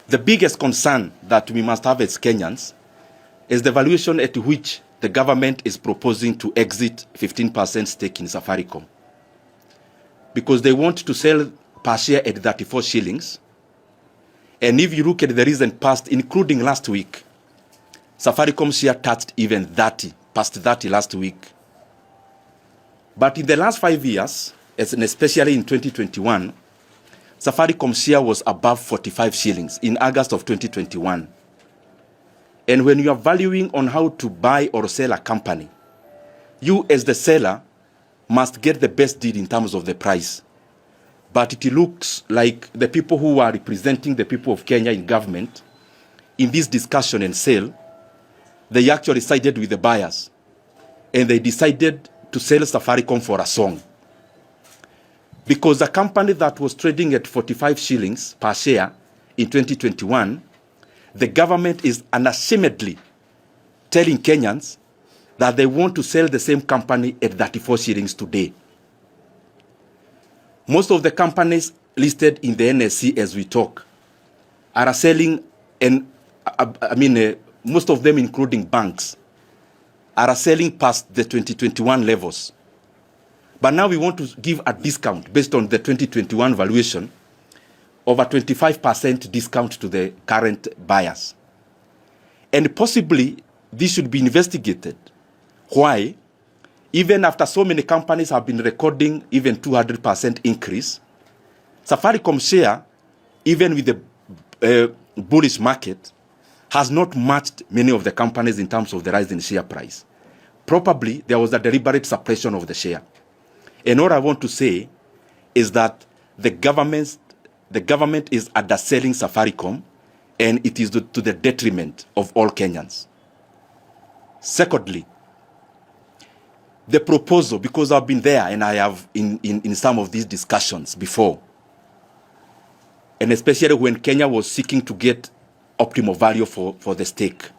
The biggest concern that we must have as Kenyans is the valuation at which the government is proposing to exit 15% stake in Safaricom. Because they want to sell per share at 34 shillings. And if you look at the recent past, including last week, Safaricom share touched even 30, past 30 last week. But in the last 5 years, and especially in 2021, Safaricom share was above 45 shillings in August of 2021. And when you are valuing on how to buy or sell a company, you as the seller must get the best deal in terms of the price. But it looks like the people who are representing the people of Kenya in government in this discussion and sale, they actually sided with the buyers. And they decided to sell Safaricom for a song. Because a company that was trading at 45 shillings per share in 2021, the government is unashamedly telling Kenyans that they want to sell the same company at 34 shillings today. Most of the companies listed in the NSC as we talk are selling, and most of them, including banks, are selling past the 2021 levels. But now we want to give a discount based on the 2021 valuation of a 25% discount to the current buyers. And possibly this should be investigated. Why? Even after so many companies have been recording even 200% increase, Safaricom share, even with the bullish market, has not matched many of the companies in terms of the rise in share price. Probably there was a deliberate suppression of the share. And all I want to say is that the government is underselling Safaricom, and it is to the detriment of all Kenyans. Secondly, the proposal, because I've been there and I have in some of these discussions before, and especially when Kenya was seeking to get optimal value for the stake.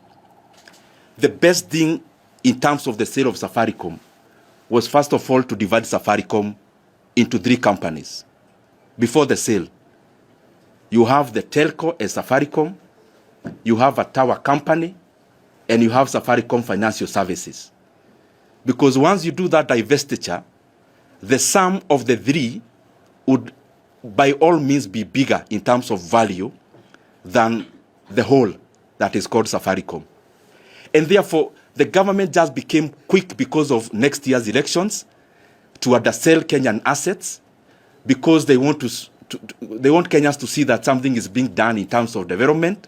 The best thing in terms of the sale of Safaricom was first of all to divide Safaricom into 3 companies. Before the sale, you have the telco as Safaricom, you have a tower company, and you have Safaricom Financial Services. Because once you do that divestiture, the sum of the 3 would by all means be bigger in terms of value than the whole that is called Safaricom. And therefore, the government just became quick because of next year's elections to undersell Kenyan assets, because they want they want Kenyans to see that something is being done in terms of development,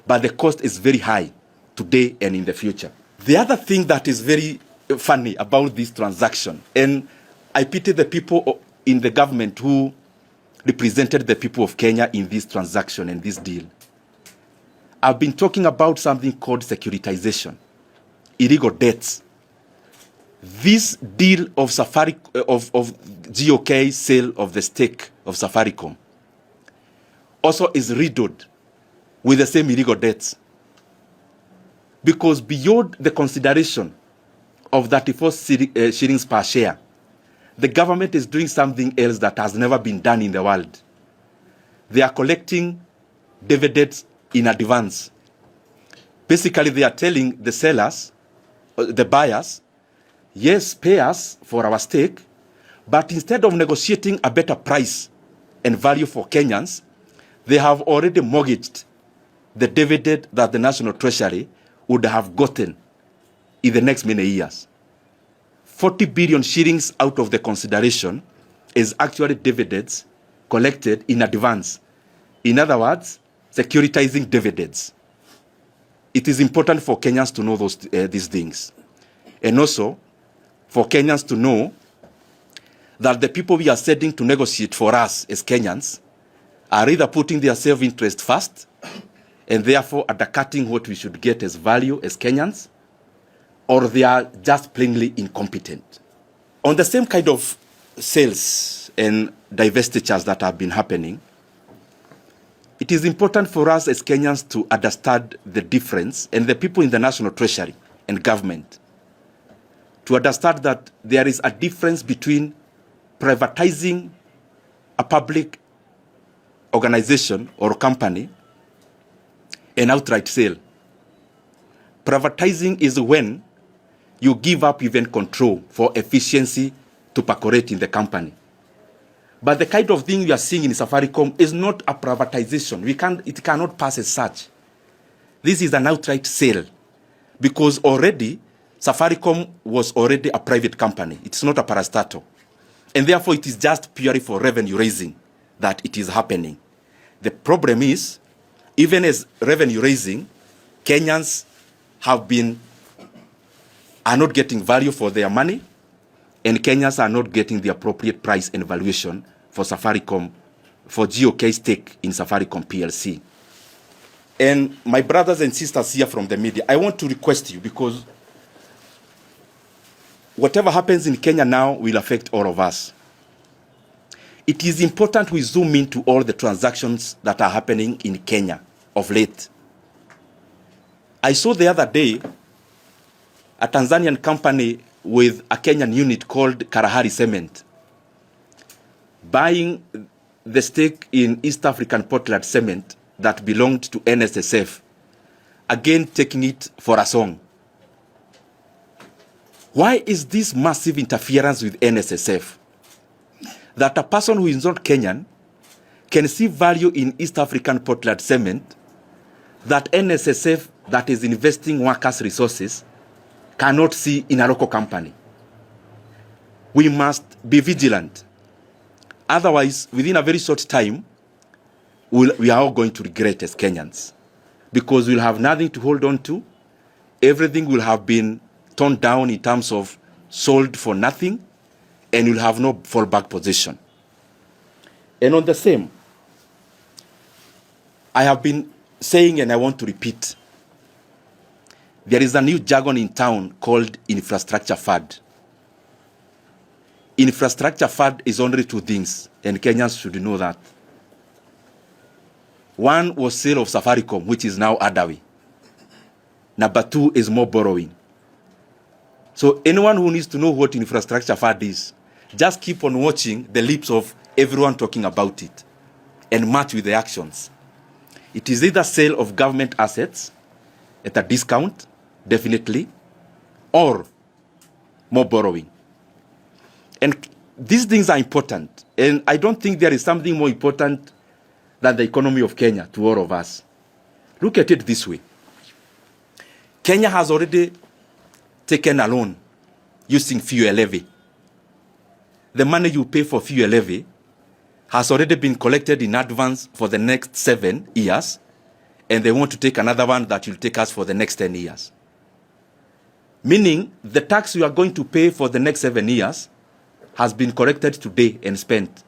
but the cost is very high today and in the future. The other thing that is very funny about this transaction, and I pity the people in the government who represented the people of Kenya in this transaction and this deal. I've been talking about something called securitization, illegal debts. This deal of GOK sale of the stake of Safaricom also is riddled with the same illegal debts. Because beyond the consideration of 34 shillings per share, the government is doing something else that has never been done in the world. They are collecting dividends in advance. Basically, they are telling the sellers, the buyers, yes, pay us for our stake, but instead of negotiating a better price and value for Kenyans, they have already mortgaged the dividend that the National Treasury would have gotten in the next many years. 40 billion shillings out of the consideration is actually dividends collected in advance. In other words, securitizing dividends. It is important for Kenyans to know these things. And also, for Kenyans to know that the people we are sending to negotiate for us as Kenyans are either putting their self-interest first and therefore undercutting what we should get as value as Kenyans, or they are just plainly incompetent. On the same kind of sales and divestitures that have been happening, it is important for us as Kenyans to understand the difference, and the people in the National Treasury and government to understand that there is a difference between privatizing a public organization or company an outright sale. Privatizing is when you give up even control for efficiency to percolate in the company. But the kind of thing we are seeing in Safaricom is not a privatization. It cannot pass as such. This is an outright sale because already Safaricom was already a private company. It's not a parastatal. And therefore it is just purely for revenue raising that it is happening. The problem is, even as revenue raising, Kenyans are not getting value for their money, and Kenyans are not getting the appropriate price and valuation for Safaricom, for GOK stake in Safaricom PLC. And my brothers and sisters here from the media, I want to request you, because whatever happens in Kenya now will affect all of us. It is important we zoom into all the transactions that are happening in Kenya of late. I saw the other day a Tanzanian company with a Kenyan unit called Kalahari Cement buying the stake in East African Portland Cement that belonged to NSSF, again taking it for a song. Why is this massive interference with NSSF? That a person who is not Kenyan can see value in East African Portland Cement that NSSF, that is investing workers' resources, cannot see in a local company. We must be vigilant. Otherwise, within a very short time, we are all going to regret as Kenyans, because we'll have nothing to hold on to. Everything will have been torn down in terms of sold for nothing, and you'll have no fallback position. And on the same, I have been saying, and I want to repeat, there is a new jargon in town called infrastructure fund. Infrastructure fund is only two things, and Kenyans should know that. One was sale of Safaricom, which is now Adawi. Number two is more borrowing. So anyone who needs to know what infrastructure fund is, just keep on watching the lips of everyone talking about it and match with the actions. It is either sale of government assets at a discount, definitely, or more borrowing. And these things are important. And I don't think there is something more important than the economy of Kenya to all of us. Look at it this way. Kenya has already taken a loan using fuel levy. The money you pay for fuel levy has already been collected in advance for the next 7 years, and they want to take another one that will take us for the next 10 years. Meaning, the tax you are going to pay for the next 7 years has been collected today and spent.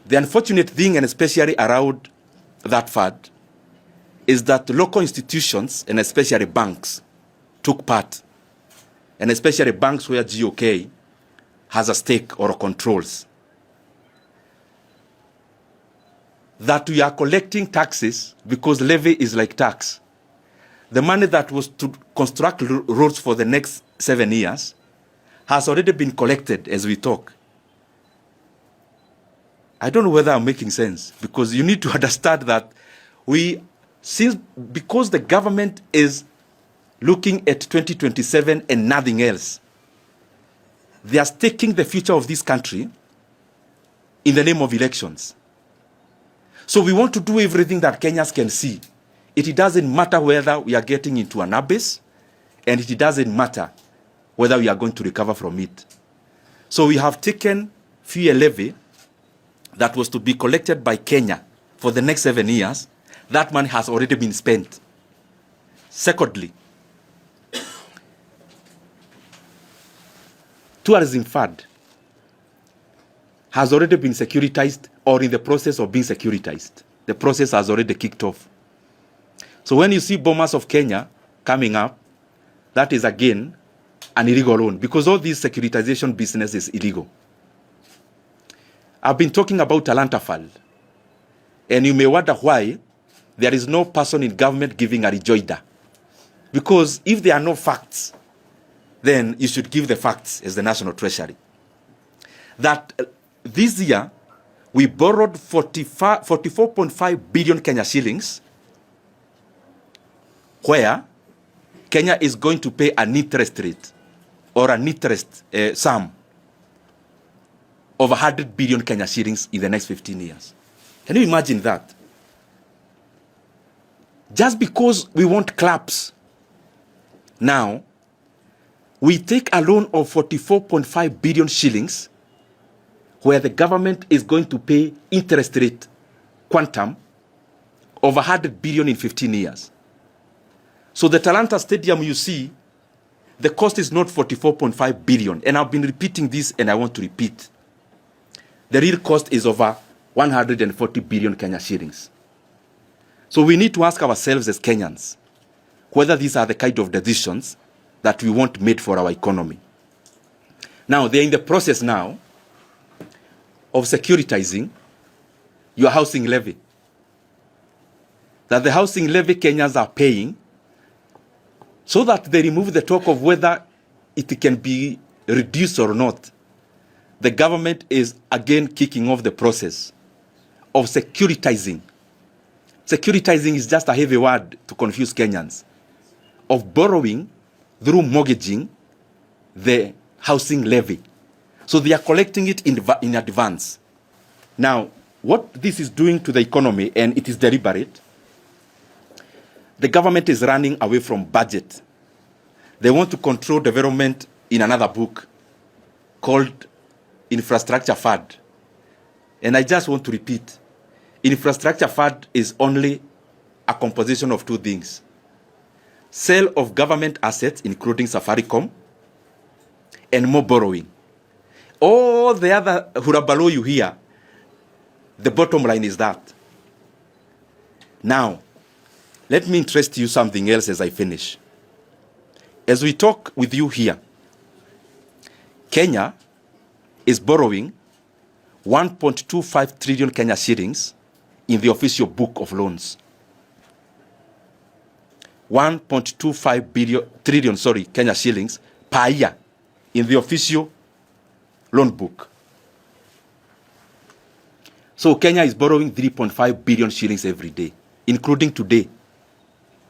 The unfortunate thing, and especially around that fund, is that local institutions, and especially banks, took part, and especially banks where GOK has a stake or controls. That we are collecting taxes because levy is like tax. The money that was to construct roads for the next 7 years has already been collected as we talk. I don't know whether I'm making sense, because you need to understand that because the government is looking at 2027 and nothing else, they are staking the future of this country in the name of elections. So we want to do everything that Kenyans can see. It doesn't matter whether we are getting into an abyss, and it doesn't matter whether we are going to recover from it. So we have taken fuel levy that was to be collected by Kenya for the next 7 years. That money has already been spent. Secondly, tourism fund has already been securitized or in the process of being securitized. The process has already kicked off. So when you see Bomas of Kenya coming up, that is again an illegal loan, because all this securitization business is illegal. I've been talking about Talanta Fund, and you may wonder why there is no person in government giving a rejoinder. Because if there are no facts, then you should give the facts as the National Treasury. That this year, we borrowed 44.5 billion Kenya shillings where Kenya is going to pay an interest rate or an interest sum of 100 billion Kenya shillings in the next 15 years. Can you imagine that? Just because we want claps, now we take a loan of 44.5 billion shillings where the government is going to pay interest rate quantum of 100 billion in 15 years. So the Talanta Stadium, you see, the cost is not 44.5 billion. And I've been repeating this and I want to repeat. The real cost is over 140 billion Kenya shillings. So we need to ask ourselves as Kenyans whether these are the kind of decisions that we want made for our economy. Now, they're in the process now of securitizing your housing levy. That the housing levy Kenyans are paying so that they remove the talk of whether it can be reduced or not. The government is again kicking off the process of securitizing. Securitizing is just a heavy word to confuse Kenyans. Of borrowing through mortgaging the housing levy. So they are collecting it in advance. Now, what this is doing to the economy, and it is deliberate, the government is running away from budget. They want to control development in another book called Infrastructure Fund. And I just want to repeat, Infrastructure Fund is only a composition of two things. Sale of government assets, including Safaricom, and more borrowing. All the other hurabalo you hear, the bottom line is that. Now, let me interest you something else as I finish. As we talk with you here, Kenya is borrowing 1.25 trillion Kenya shillings in the official book of loans. 1.25 trillion Kenya shillings per year in the official loan book. So Kenya is borrowing 3.5 billion shillings every day, including today.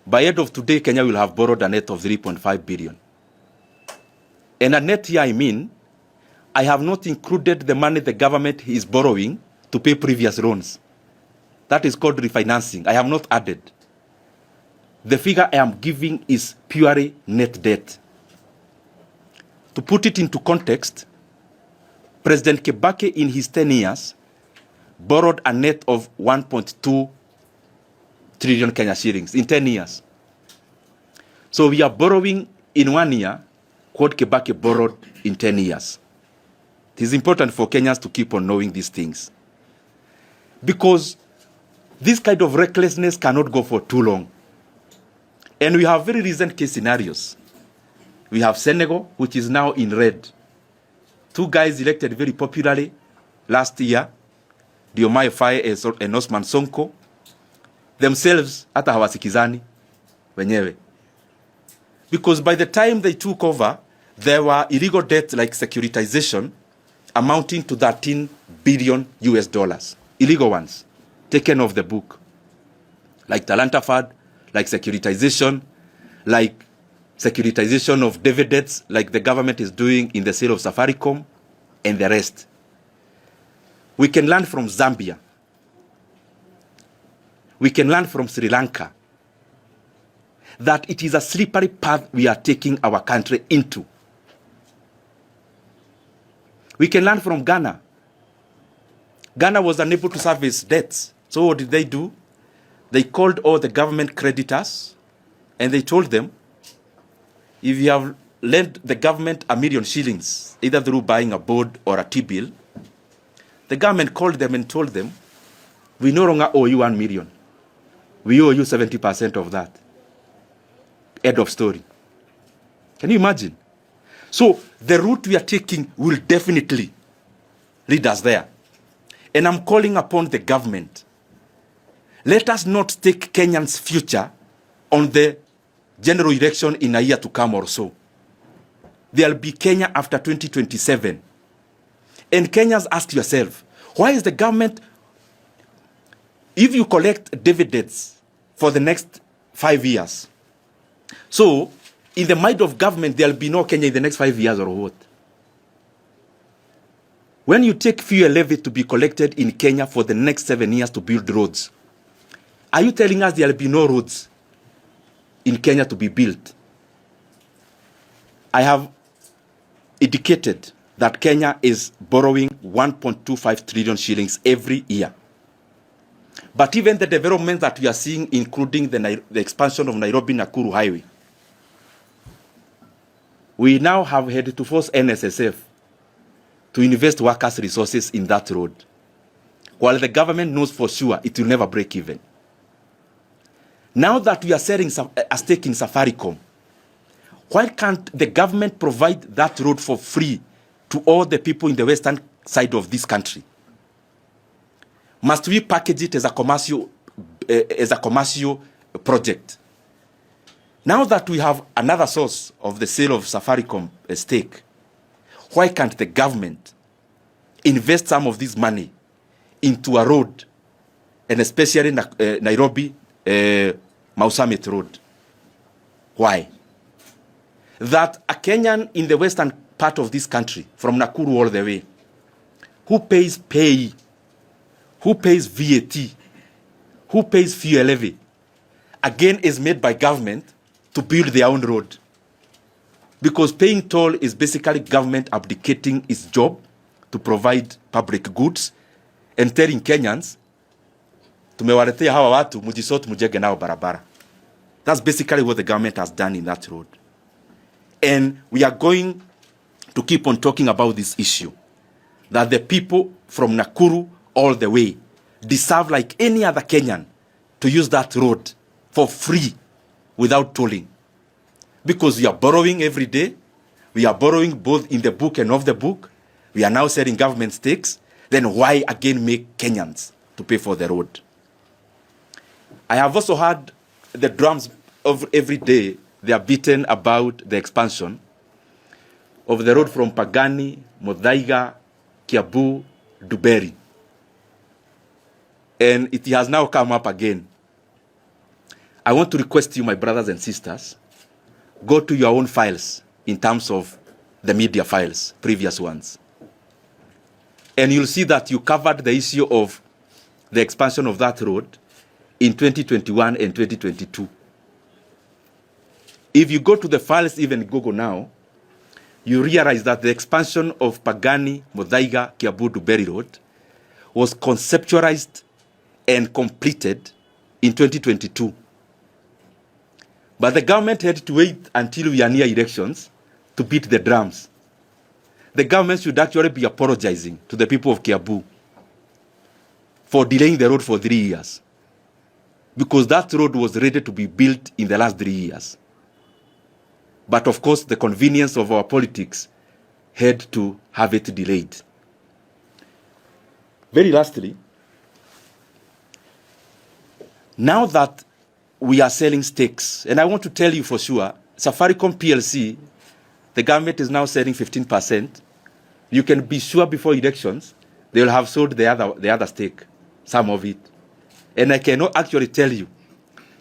By end of today, Kenya will have borrowed a net of 3.5 billion. And a net here, I mean, I have not included the money the government is borrowing to pay previous loans. That is called refinancing. I have not added. The figure I am giving is purely net debt. To put it into context, President Kibaki in his 10 years borrowed a net of 1.2 trillion Kenya shillings in 10 years. So we are borrowing in 1 year what Kibaki borrowed in 10 years. It is important for Kenyans to keep on knowing these things. Because this kind of recklessness cannot go for too long. And we have very recent case scenarios. We have Senegal, which is now in red. 2 guys elected very popularly last year, Diomaye Faye and Osman Sonko, themselves hata hawasikizani wenyewe. Because by the time they took over, there were illegal debt like securitization amounting to 13 billion US dollars. Illegal ones, taken off the book. Like Talanta Fund, like securitization, like securitization of dividends, like the government is doing in the sale of Safaricom, and the rest. We can learn from Zambia. We can learn from Sri Lanka that it is a slippery path we are taking our country into. We can learn from Ghana. Ghana was unable to service debts. So what did they do? They called all the government creditors and they told them, if you have lent the government $1 million shillings, either through buying a board or a T-bill, the government called them and told them, we no longer owe you 1 million. We owe you 70% of that. End of story. Can you imagine? So the route we are taking will definitely lead us there. And I'm calling upon the government. Let us not take Kenyans' future on the general election in a year to come or so. There'll be Kenya after 2027. And Kenyans, ask yourself, why is the government, if you collect dividends for the next 5 years, So, in the mind of government, there'll be no Kenya in the next 5 years or what? When you take fuel levy to be collected in Kenya for the next 7 years to build roads, are you telling us there'll be no roads in Kenya to be built? I have indicated that Kenya is borrowing 1.25 trillion shillings every year. But even the development that we are seeing, including the expansion of Nairobi-Nakuru Highway, we now have had to force NSSF to invest workers' resources in that road, while the government knows for sure it will never break even. Now that we are selling a stake in Safaricom, why can't the government provide that road for free to all the people in the western side of this country? Must we package it as a commercial project? Now that we have another source of the sale of Safaricom stake, why can't the government invest some of this money into a road, and especially Nairobi Mausamet Road? Why? That a Kenyan in the western part of this country, from Nakuru all the way, who pays pay, who pays VAT, who pays fuel levy, again is made by government to build their own road. Because paying toll is basically government abdicating its job to provide public goods and telling Kenyans, tumewaletea hawa watu mujisoti mujenge nao barabara. That's basically what the government has done in that road. And we are going to keep on talking about this issue, that the people from Nakuru all the way deserve, like any other Kenyan, to use that road for free without tolling. Because we are borrowing every day. We are borrowing both in the book and off the book. We are now selling government stakes. Then why again make Kenyans to pay for the road? I have also heard the drums of every day. They are beaten about the expansion of the road from Pagani, Muthaiga, Kiambu, Duberi. And it has now come up again. I want to request you, my brothers and sisters, go to your own files in terms of the media files, previous ones. And you'll see that you covered the issue of the expansion of that road in 2021 and 2022. If you go to the files, even Google now, you realize that the expansion of Pagani, Muthaiga, Kiambu, Duberi Road was conceptualized and completed in 2022. But the government had to wait until we are near elections to beat the drums. The government should actually be apologizing to the people of Kiambu for delaying the road for 3 years, because that road was ready to be built in the last 3 years. But of course, the convenience of our politics had to have it delayed. Very lastly, now that we are selling stakes, and I want to tell you for sure, Safaricom PLC, the government is now selling 15%. You can be sure before elections, they will have sold the other stake, some of it. And I cannot actually tell you,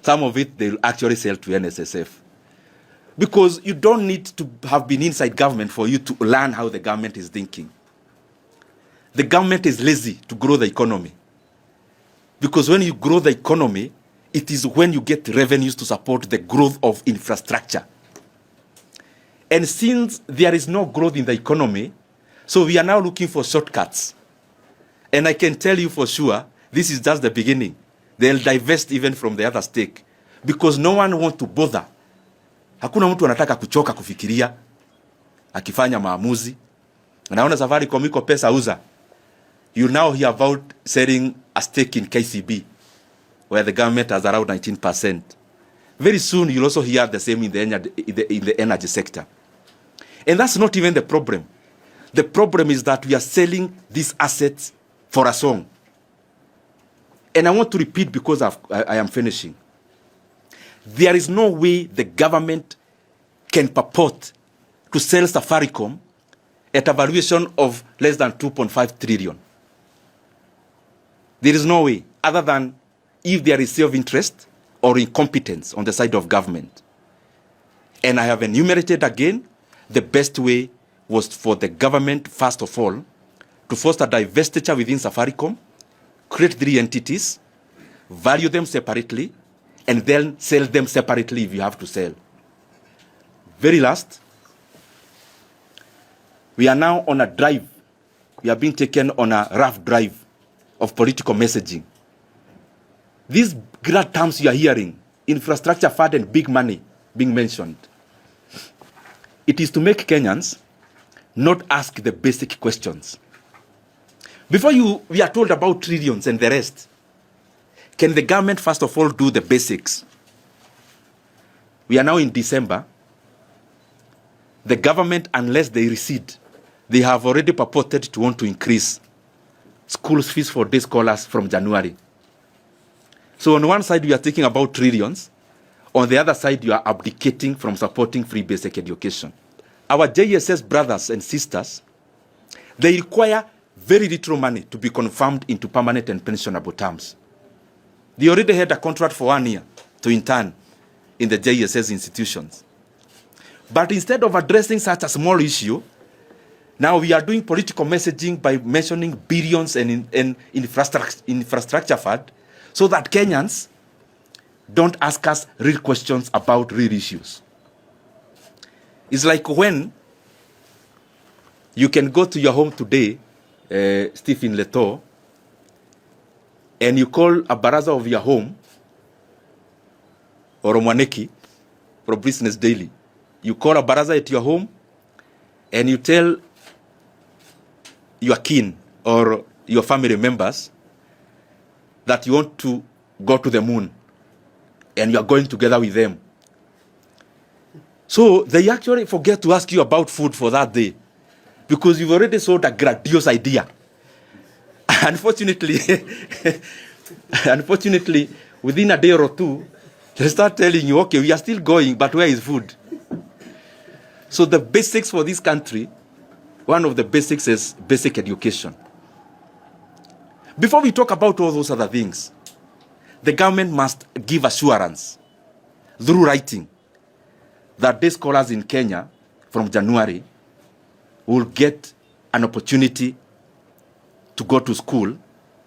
some of it they will actually sell to NSSF. Because you don't need to have been inside government for you to learn how the government is thinking. The government is lazy to grow the economy. Because when you grow the economy, it is when you get revenues to support the growth of infrastructure. And since there is no growth in the economy, so we are now looking for shortcuts. And I can tell you for sure, this is just the beginning. They'll divest even from the other stake. Because no one wants to bother. Hakuna mtu anataka kuchoka kufikiria, akifanya maamuzi. Naona Safaricom iko pesa uza. You now hear about selling a stake in KCB, where the government has around 19%. Very soon you'll also hear the same in the energy sector. And that's not even the problem. The problem is that we are selling these assets for a song. And I want to repeat because I am finishing. There is no way the government can purport to sell Safaricom at a valuation of less than 2.5 trillion. There is no way, other than if there is self-interest or incompetence on the side of government. And I have enumerated again, the best way was for the government, first of all, to foster divestiture within Safaricom, create 3 entities, value them separately, and then sell them separately if you have to sell. Very last, we are now on a drive. We are being taken on a rough drive of political messaging. These grand terms you are hearing, infrastructure fund and big money being mentioned, it is to make Kenyans not ask the basic questions. Before we are told about trillions and the rest, can the government first of all do the basics? We are now in December. The government, unless they recede, they have already purported to want to increase school fees for day scholars from January. So on one side, we are thinking about trillions. On the other side, you are abdicating from supporting free basic education. Our JSS brothers and sisters, they require very little money to be confirmed into permanent and pensionable terms. They already had a contract for 1 year to intern in the JSS institutions. But instead of addressing such a small issue, now we are doing political messaging by mentioning billions and infrastructure fund so that Kenyans don't ask us real questions about real issues. It's like when you can go to your home today, Stephen Leto, and you call a baraza of your home, or Mwaneki, or Business Daily. You call a baraza at your home, and you tell your kin or your family members that you want to go to the moon, and you are going together with them. So they actually forget to ask you about food for that day, because you've already sold a grandiose idea. Unfortunately, within a day or two, they start telling you, okay, we are still going, but where is food? So the basics for this country, one of the basics is basic education. Before we talk about all those other things, the government must give assurance through writing that day scholars in Kenya from January will get an opportunity to go to school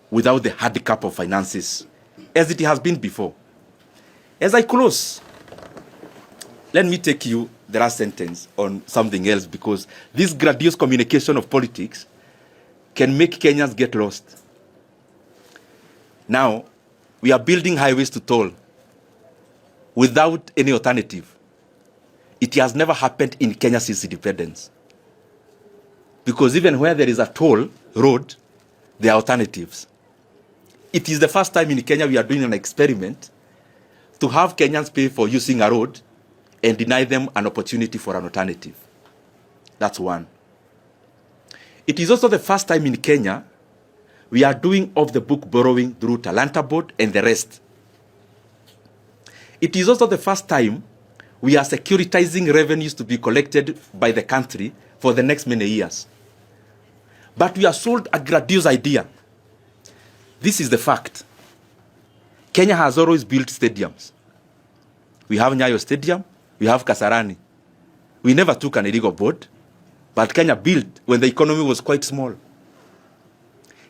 without the handicap of finances, as it has been before. As I close, let me take you the last sentence on something else, because this grandiose communication of politics can make Kenyans get lost. Now, we are building highways to toll without any alternative. It has never happened in Kenya since independence. Because even where there is a toll road, there are alternatives. It is the first time in Kenya we are doing an experiment to have Kenyans pay for using a road and deny them an opportunity for an alternative. That's one. It is also the first time in Kenya we are doing off-the-book borrowing through Talanta Board and the rest. It is also the first time we are securitizing revenues to be collected by the country for the next many years. But we are sold a grandiose idea. This is the fact. Kenya has always built stadiums. We have Nyoro Stadium, we have Kasarani. We never took an illegal board, but Kenya built when the economy was quite small.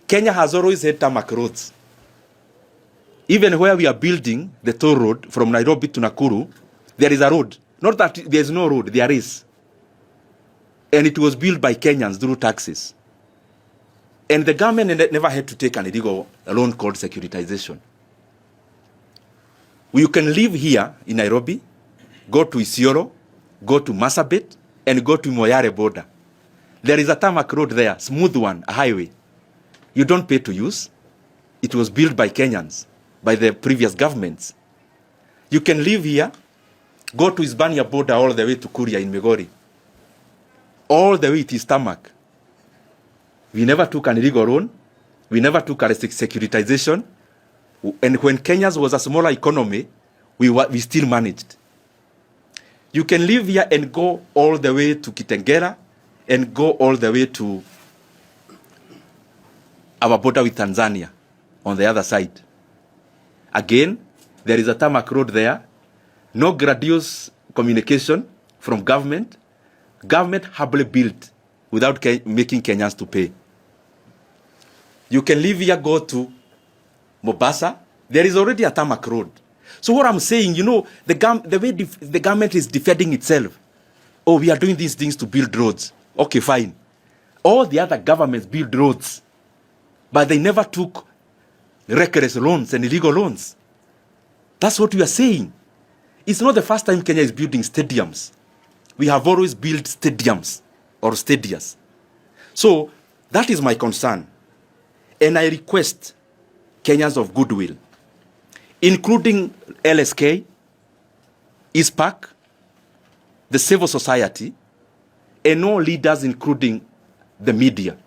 Kenya has always had tarmac roads. Even where we are building the toll road from Nairobi to Nakuru, there is a road. Not that there is no road, there is. And it was built by Kenyans through taxes. And the government never had to take an illegal loan called securitization. You can live here in Nairobi, go to Isiolo, go to Marsabit, and go to Moyale border. There is a tarmac road there, smooth one, a highway. You don't pay to use. It was built by Kenyans, by the previous governments. You can live here, go to Hispania border all the way to Kuria in Migori. All the way it is tarmac. We never took an illegal loan. We never took a securitization. And when Kenya was a smaller economy, we still managed. You can live here and go all the way to Kitengela and go all the way to our border with Tanzania on the other side. Again, there is a tarmac road there. No grandiose communication. from government. Government humbly built without making Kenyans to pay. You can leave here, go to Mombasa. There is already a tarmac road. So what I'm saying, you know, the way the government is defending itself. Oh, we are doing these things to build roads. Okay, fine. All the other governments build roads, but they never took reckless loans and illegal loans. That's what we are saying. It's not the first time Kenya is building stadiums. We have always built stadiums or stadias. So that is my concern. And I request Kenyans of goodwill, including LSK, ISPAC, the civil society, and all leaders, including the media.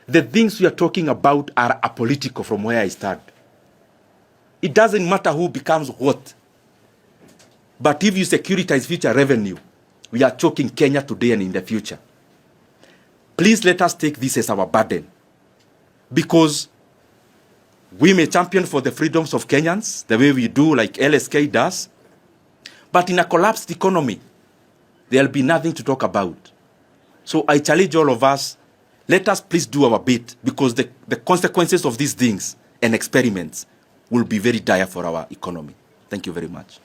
The things we are talking about are apolitical from where I start. It doesn't matter who becomes what. But if you securitize future revenue, we are choking Kenya today and in the future. Please let us take this as our burden. Because we may champion for the freedoms of Kenyans, the way we do, like LSK does. But in a collapsed economy, there'll be nothing to talk about. So I challenge all of us, let us please do our bit, because the consequences of these things and experiments will be very dire for our economy. Thank you very much.